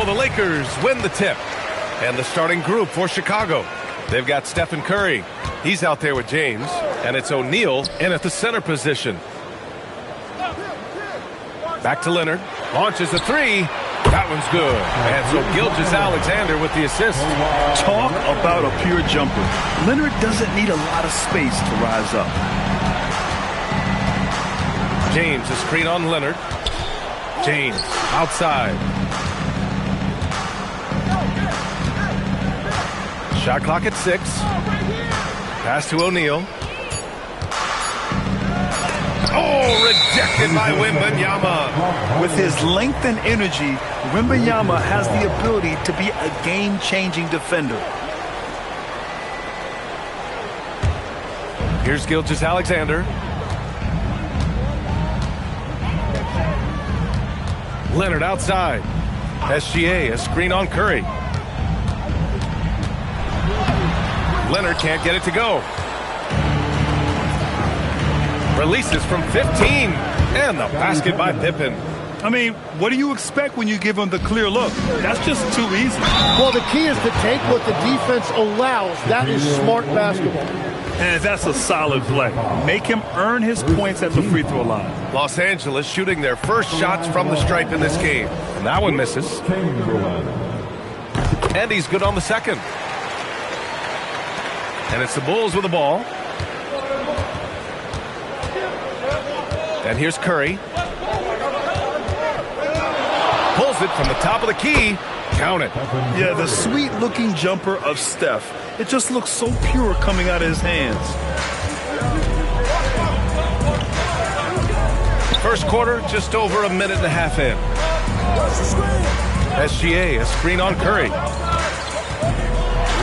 the Lakers win the tip. And the starting group for Chicago. They've got Stephen Curry. He's out there with James. And it's O'Neal in at the center position. Back to Leonard. Launches a three. That one's good. And so Gilgeous-Alexander with the assist. Talk about a pure jumper. Leonard doesn't need a lot of space to rise up. James, a screen on Leonard. James, outside. Shot clock at 6. Pass to O'Neal. Oh, rejected by Wembanyama. With his length and energy, Wembanyama has the ability to be a game-changing defender. Here's Gilgeous-Alexander. Leonard outside. SGA, a screen on Curry. Leonard can't get it to go. Releases from 15. And the basket by Pippen. I mean, what do you expect when you give him the clear look? That's just too easy. Well, the key is to take what the defense allows. That is smart basketball. And that's a solid play. Make him earn his points at the free throw line. Los Angeles shooting their first shots from the stripe in this game. And that one misses. And he's good on the second. And it's the Bulls with the ball. And here's Curry. Pulls it from the top of the key. Count it. Yeah, the sweet-looking jumper of Steph. It just looks so pure coming out of his hands. First quarter, just over a minute and a half in. SGA, a screen on Curry.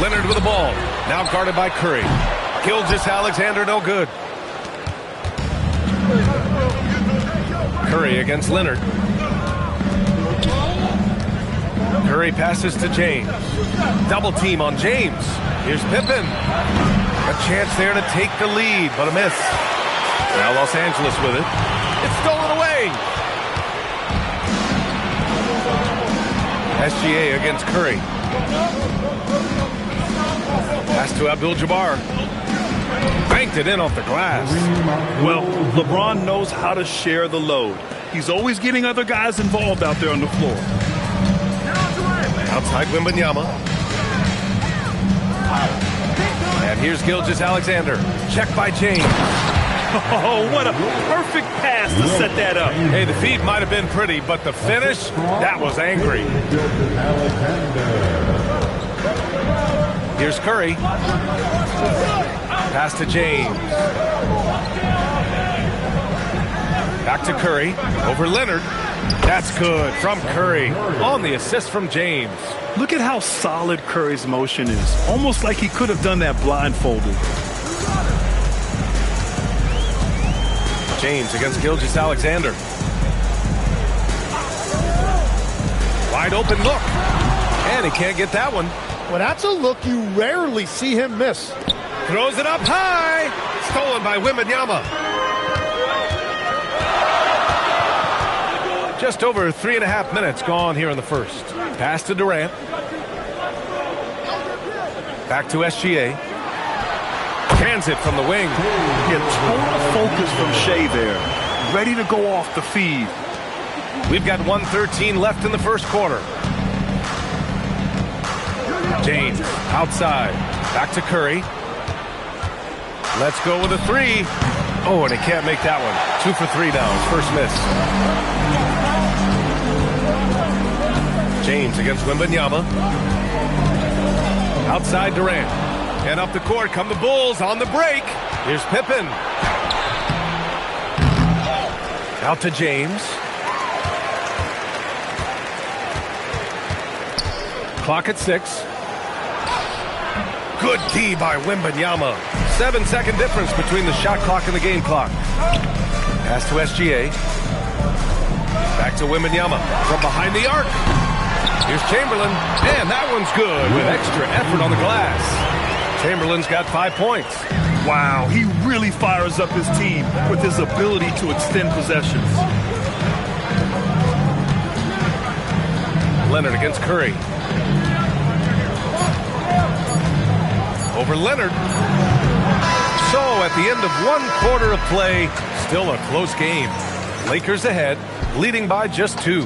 Leonard with the ball. Now guarded by Curry. Gilgeous-Alexander, no good. Curry against Leonard. Curry passes to James. Double team on James. Here's Pippen. A chance there to take the lead, but a miss. Now Los Angeles with it. It's stolen away. SGA against Curry. Pass to Abdul-Jabbar. Banked it in off the glass. Well, LeBron knows how to share the load. He's always getting other guys involved out there on the floor. Outside Wembanyama. And here's Gilgeous-Alexander. Check by James. Oh, what a perfect pass to set that up. Hey, the feed might have been pretty, but the finish, that was angry. Here's Curry. Pass to James. Back to Curry. Over Leonard. That's good from Curry. On the assist from James. Look at how solid Curry's motion is. Almost like he could have done that blindfolded. James against Gilgeous-Alexander. Wide open look. And he can't get that one. Well, that's a look you rarely see him miss. Throws it up high. Stolen by Wembanyama. Just over 3.5 minutes gone here in the first. Pass to Durant. Back to SGA. Cans it from the wing. Yeah, total focus from Shea there. Ready to go off the feed. We've got 1:13 left in the first quarter. James outside. Back to Curry. Let's go with a three. Oh, and he can't make that one. 2 for 3 now. First miss. James against Wembanyama. Outside Durant. And up the court come the Bulls on the break. Here's Pippen. Out to James. Clock at 6. Good D by Wembanyama. 7-second difference between the shot clock and the game clock. Pass to SGA. Back to Wembanyama from behind the arc. Here's Chamberlain, and that one's good with extra effort on the glass. Chamberlain's got 5 points. Wow, he really fires up his team with his ability to extend possessions. Leonard against Curry. Over Leonard. So at the end of 1 quarter of play, still a close game. Lakers ahead, leading by just 2.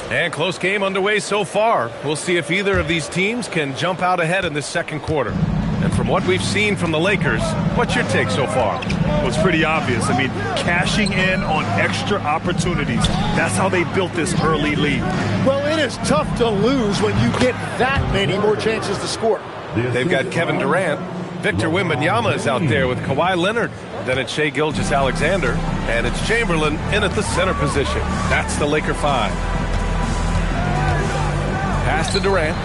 And close game underway so far. We'll see if either of these teams can jump out ahead in this second quarter. And from what we've seen from the Lakers, what's your take so far? Well, it's pretty obvious. I mean, cashing in on extra opportunities. That's how they built this early lead. Well, it is tough to lose when you get that many more chances to score. They've got Kevin Durant. Victor Wembanyama is out there with Kawhi Leonard. Then it's Shai Gilgeous-Alexander. And it's Chamberlain in at the center position. That's the Laker 5. Pass to Durant.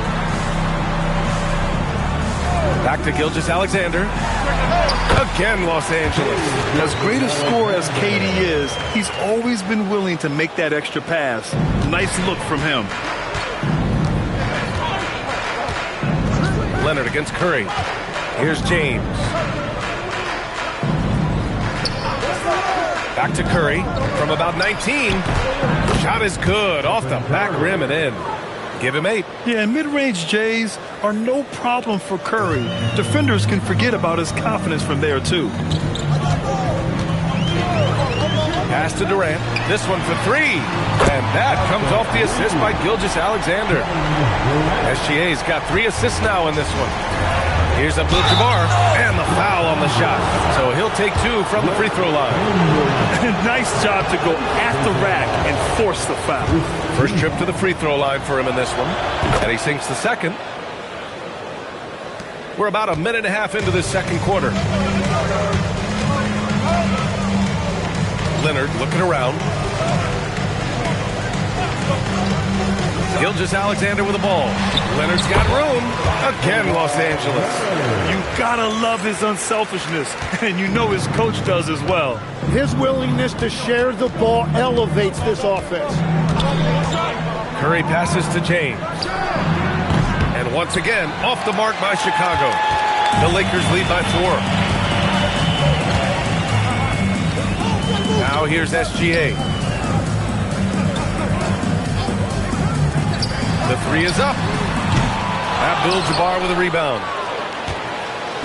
Back to Gilgeous-Alexander. Again, Los Angeles. As great a scorer as KD is, he's always been willing to make that extra pass. Nice look from him. Leonard against Curry. Here's James. Back to Curry from about 19. Shot is good. Off the back rim and in. Give him 8. Yeah, mid-range Jays are no problem for Curry. Defenders can forget about his confidence from there, too. Pass to Durant. This one for 3. And that comes off the assist by Gilgeous-Alexander. SGA's got 3 assists now in this one. Here's Abdul-Jabbar, and the foul on the shot. So he'll take 2 from the free throw line. Nice job to go at the rack and force the foul. First trip to the free throw line for him in this one. And he sinks the second. We're about a minute and a half into this second quarter. Leonard looking around. Gilgeous-Alexander with the ball. Leonard's got room. Again, Los Angeles. You gotta love his unselfishness, and you know his coach does as well. His willingness to share the ball elevates this offense. Curry passes to James. And once again, off the mark by Chicago. The Lakers lead by 4. Now here's SGA. The 3 is up. Abdul-Jabbar with a rebound.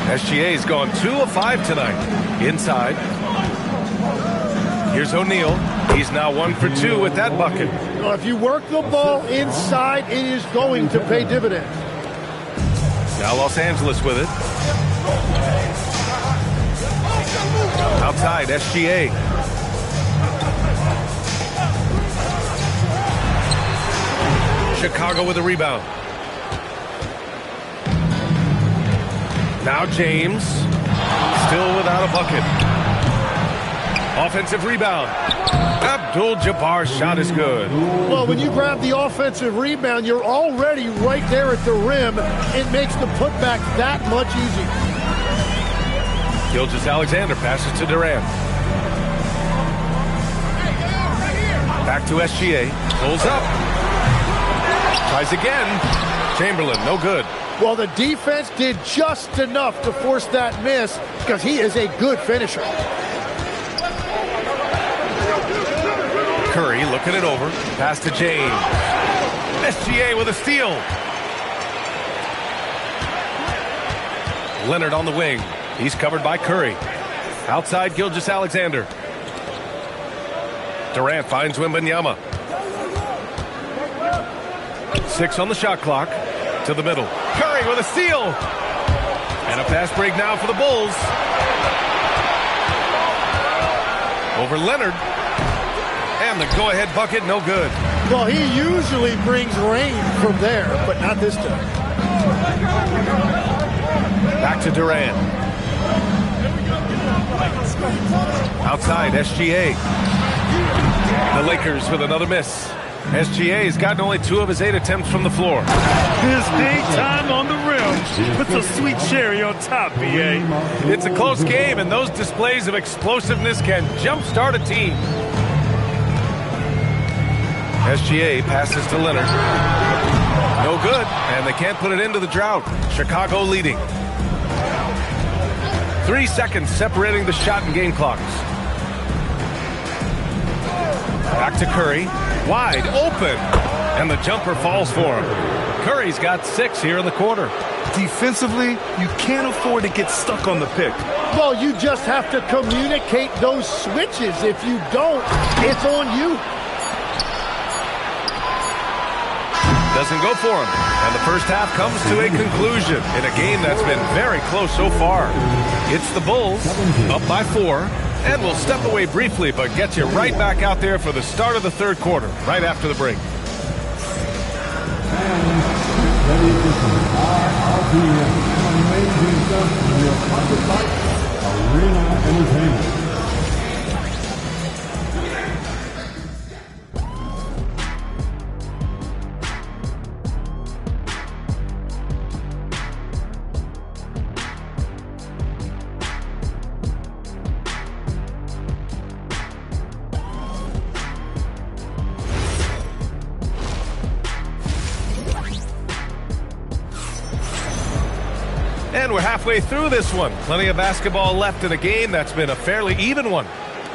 SGA's gone 2 of 5 tonight. Inside. Here's O'Neal. He's now 1 for 2 with that bucket. Well, if you work the ball inside, it is going to pay dividends. Now Los Angeles with it. Outside, SGA. Chicago with a rebound. Now James, still without a bucket. Offensive rebound. Abdul-Jabbar's shot is good. Well, when you grab the offensive rebound, you're already right there at the rim. It makes the putback that much easier. Gilgeous-Alexander passes to Durant. Back to SGA. Pulls up. Tries again. Chamberlain, no good. Well, the defense did just enough to force that miss because he is a good finisher. Curry looking it over. Pass to James. SGA with a steal. Leonard on the wing. He's covered by Curry. Outside Gilgeous-Alexander. Durant finds Wembanyama. 6 on the shot clock. To the middle. Curry with a steal. And a fast break now for the Bulls. Over Leonard. And the go-ahead bucket, no good. Well, he usually brings rain from there, but not this time. Back to Durant. Outside, SGA. The Lakers with another miss. SGA's gotten only 2 of his 8 attempts from the floor. His daytime on the rim puts a sweet cherry on top, B.A. It's a close game, and those displays of explosiveness can jumpstart a team. SGA passes to Leonard. No good, and they can't put it into the drought. Chicago leading. 3 seconds separating the shot and game clocks. Back to Curry. Wide open. And the jumper falls for him. Curry's got 6 here in the quarter. Defensively, you can't afford to get stuck on the pick. Well, you just have to communicate those switches. If you don't, it's on you. Doesn't go for him. And the first half comes to a conclusion in a game that's been very close so far. It's the Bulls up by 4. And we'll step away briefly, but get you right back out there for the start of the third quarter, right after the break. Arena Entertainment. And we're halfway through this one. Plenty of basketball left in a game that's been a fairly even one.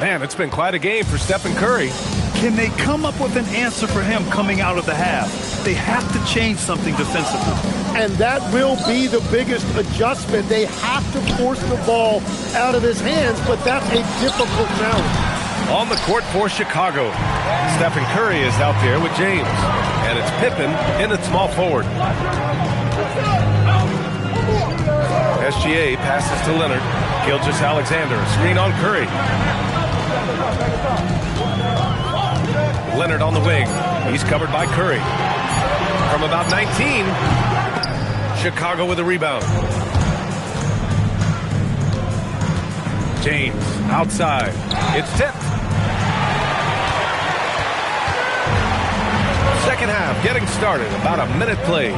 Man, it's been quite a game for Stephen Curry. Can they come up with an answer for him coming out of the half? They have to change something defensively. And that will be the biggest adjustment. They have to force the ball out of his hands, but that's a difficult challenge. On the court for Chicago, Stephen Curry is out there with James. And it's Pippen in at small forward. SGA passes to Leonard. Gilgeous-Alexander, screen on Curry. Leonard on the wing. He's covered by Curry. From about 19, Chicago with a rebound. James outside. It's tipped. Second half getting started. About a minute played.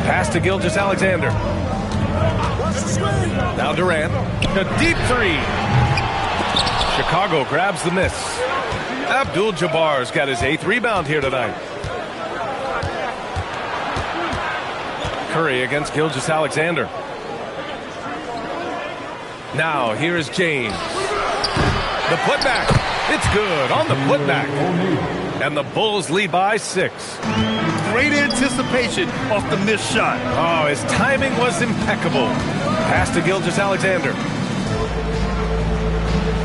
Pass to Gilgeous-Alexander. Now Durant. A deep 3. Chicago grabs the miss. Abdul-Jabbar's got his 8th rebound here tonight. Curry against Gilgeous-Alexander. Now here is James. The putback. It's good on the putback. And the Bulls lead by 6. Great anticipation off the missed shot. Oh, his timing was impeccable. Pass to Gilgeous-Alexander.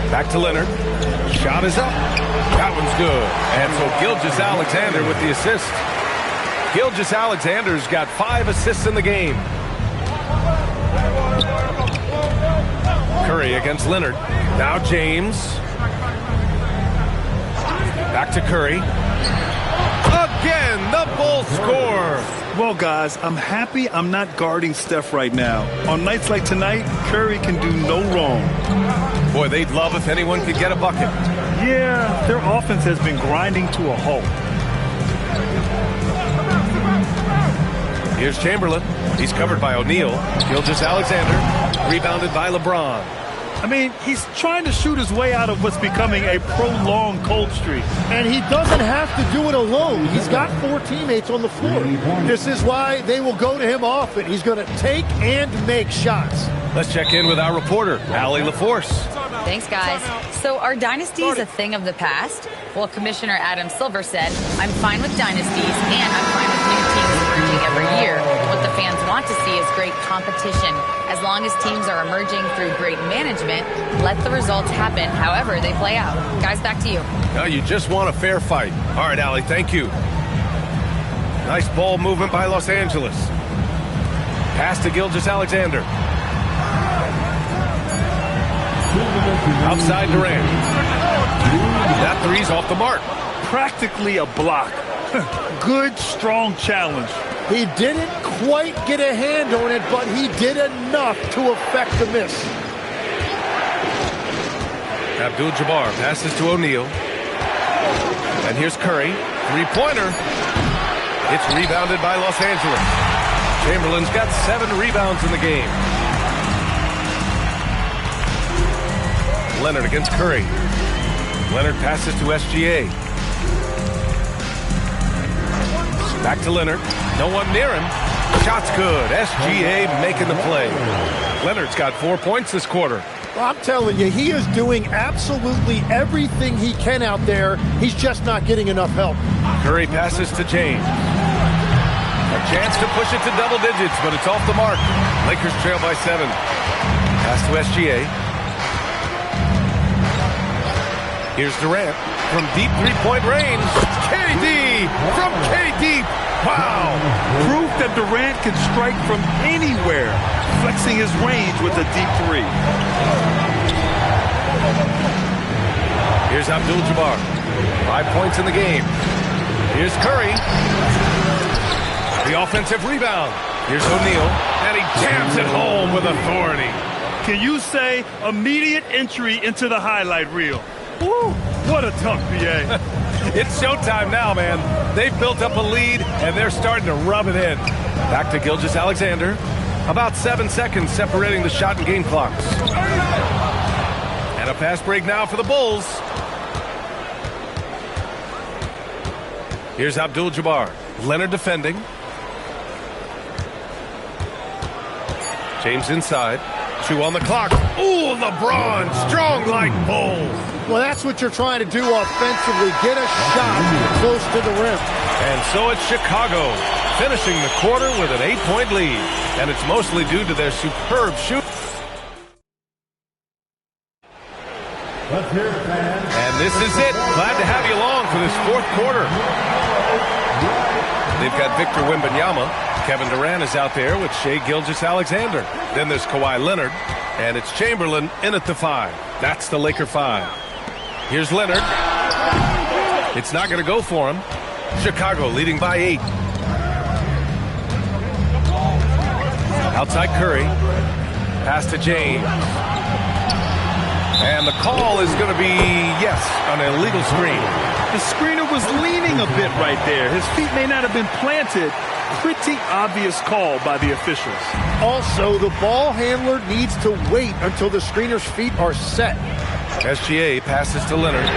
Back to Leonard. Shot is up. That one's good. And so Gilgeous-Alexander with the assist. Gilgeous-Alexander's got 5 assists in the game. Curry against Leonard. Now James. Back to Curry. Again, the Bulls score. Well, guys, I'm happy I'm not guarding Steph right now. On nights like tonight, Curry can do no wrong. Boy, they'd love if anyone could get a bucket. Yeah, their offense has been grinding to a halt. Here's Chamberlain. He's covered by O'Neal. Gilgeous-Alexander, rebounded by LeBron. I mean, he's trying to shoot his way out of what's becoming a prolonged cold streak. And he doesn't have to do it alone. He's got 4 teammates on the floor. This is why they will go to him often. He's going to take and make shots. Let's check in with our reporter, Allie LaForce. Thanks, guys. So are dynasties a thing of the past? Well, Commissioner Adam Silver said, I'm fine with dynasties and I'm fine with new teams emerging every year. What the fans want to see is great competition. As long as teams are emerging through great management, let the results happen however they play out. Guys, back to you. Now you just want a fair fight. All right, Allie, thank you. Nice ball movement by Los Angeles. Pass to Gilgeous-Alexander. Outside Durant. That three's off the mark. Practically a block. Good, strong challenge. He didn't quite get a hand on it, but he did enough to affect the miss. Abdul-Jabbar passes to O'Neal. And here's Curry. Three-pointer. It's rebounded by Los Angeles. Chamberlain's got 7 rebounds in the game. Leonard against Curry. Leonard passes to SGA. Back to Leonard. No one near him. Shot's good. SGA making the play. Leonard's got 4 points this quarter. Well, I'm telling you, he is doing absolutely everything he can out there. He's just not getting enough help. Curry passes to James. A chance to push it to double digits, but it's off the mark. Lakers trail by 7. Pass to SGA. Here's Durant from deep three-point range. KD from KD. Wow. Proof that Durant can strike from anywhere, flexing his range with a deep three. Here's Abdul-Jabbar. 5 points in the game. Here's Curry. The offensive rebound. Here's O'Neal. And he jams it home with authority. Can you say immediate entry into the highlight reel? Woo, what a dunk, BA. It's showtime now, man. They've built up a lead, and they're starting to rub it in. Back to Gilgeous-Alexander. About 7 seconds separating the shot and game clocks. And a fast break now for the Bulls. Here's Abdul-Jabbar. Leonard defending. James inside. 2 on the clock. Ooh, LeBron, strong like Bulls. Well, that's what you're trying to do offensively. Get a shot close to the rim. And so it's Chicago, finishing the quarter with an 8-point lead. And it's mostly due to their superb shooting. Let's hear it, fans. And this is it. Glad to have you along for this fourth quarter. They've got Victor Wembanyama. Kevin Durant is out there with Shai Gilgeous-Alexander. Then there's Kawhi Leonard. And it's Chamberlain in at the 5. That's the Laker 5. Here's Leonard. It's not going to go for him. Chicago leading by 8. Outside Curry. Pass to James. And the call is going to be, yes, an illegal screen. The screener was leaning a bit right there. His feet may not have been planted. Pretty obvious call by the officials. Also, the ball handler needs to wait until the screener's feet are set. SGA passes to Leonard.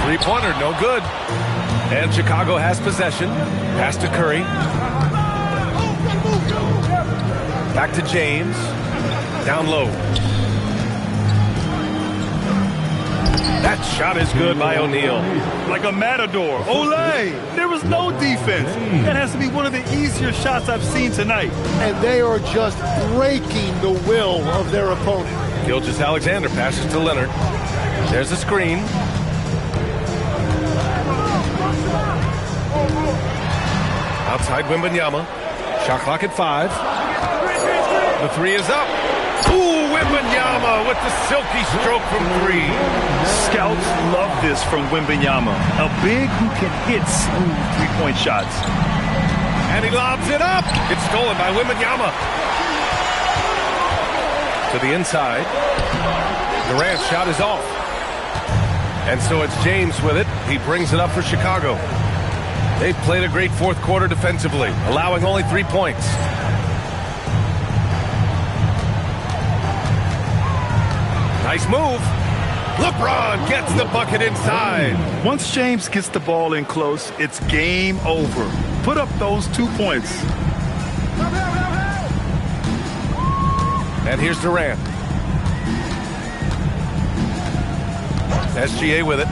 Three-pointer, no good. And Chicago has possession. Pass to Curry. Back to James. Down low. That shot is good by O'Neal. Like a matador. Olay! There was no defense. That has to be one of the easier shots I've seen tonight. And they are just breaking the will of their opponent. Gilgeous-Alexander passes to Leonard. There's a screen. Outside Wembanyama. Shot clock at 5. The 3 is up. Ooh, Wembanyama with the silky stroke from 3. Scouts love this from Wembanyama. A big who can hit smooth three-point shots. And he lobs it up. It's stolen by Wembanyama. To the inside. Durant's shot is off. And so it's James with it. He brings it up for Chicago. They've played a great fourth quarter defensively, allowing only 3 points. Nice move. LeBron gets the bucket inside. Once James gets the ball in close, it's game over. Put up those 2 points. And here's Durant. SGA with it.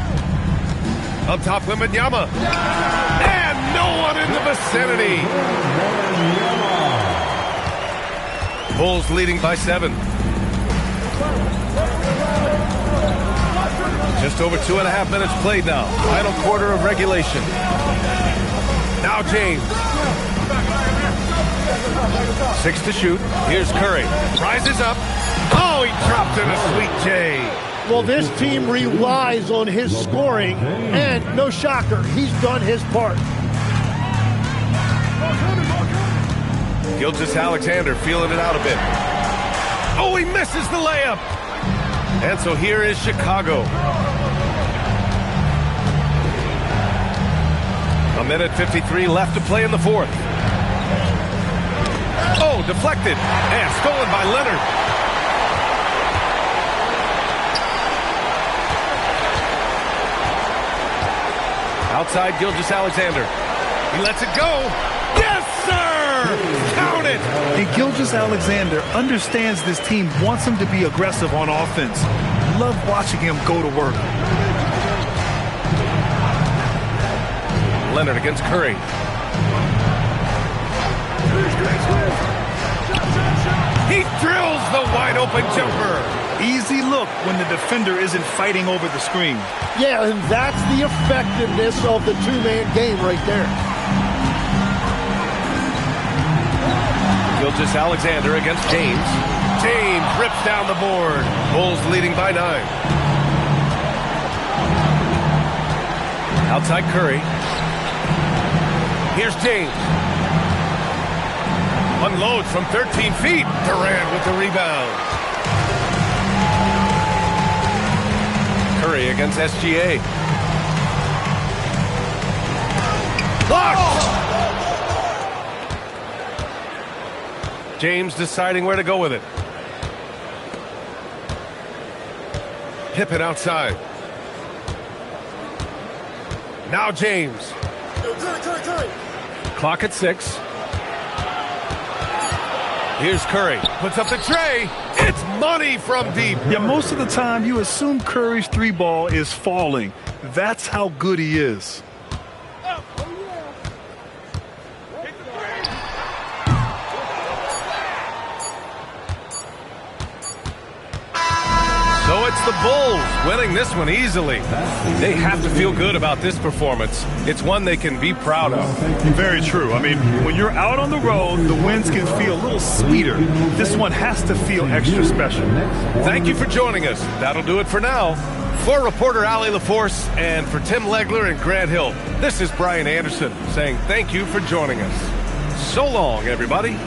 Up top, Wembanyama. And no one in the vicinity. Bulls leading by 7. Just over 2.5 minutes played now. Final quarter of regulation. Now James. 6 to shoot. Here's Curry. Rises up. Oh, he dropped in a sweet J. Well, this team relies on his scoring, and no shocker, he's done his part. Gilgeous-Alexander feeling it out a bit. Oh, he misses the layup. And so here is Chicago. A minute 53 left to play in the fourth. Oh, deflected and stolen by Leonard. Outside Gilgeous-Alexander. He lets it go. Yes, sir! Count it! And Gilgeous-Alexander understands this team wants him to be aggressive on offense. Love watching him go to work. Leonard against Curry. He drills the wide-open jumper. Easy look when the defender isn't fighting over the screen. Yeah, and that's the effectiveness of the two-man game right there. Gilgeous-Alexander against James. James rips down the board. Bulls leading by 9. Outside Curry. Here's James. Unloads from 13 feet. Durant with the rebound. Curry against SGA. Blocked! James deciding where to go with it. Pippen outside. Now James. Clock at 6. Here's Curry. Puts up the tray. It's money from deep. Yeah, most of the time you assume Curry's three ball is falling. That's how good he is. So it's the Bulls winning this one easily. They have to feel good about this performance. It's one they can be proud of. Very true. I mean, when you're out on the road, the wins can feel a little sweeter. This one has to feel extra special. Thank you for joining us. That'll do it for now. For reporter Allie LaForce and for Tim Legler and Grant Hill, this is Brian Anderson saying thank you for joining us. So long, everybody.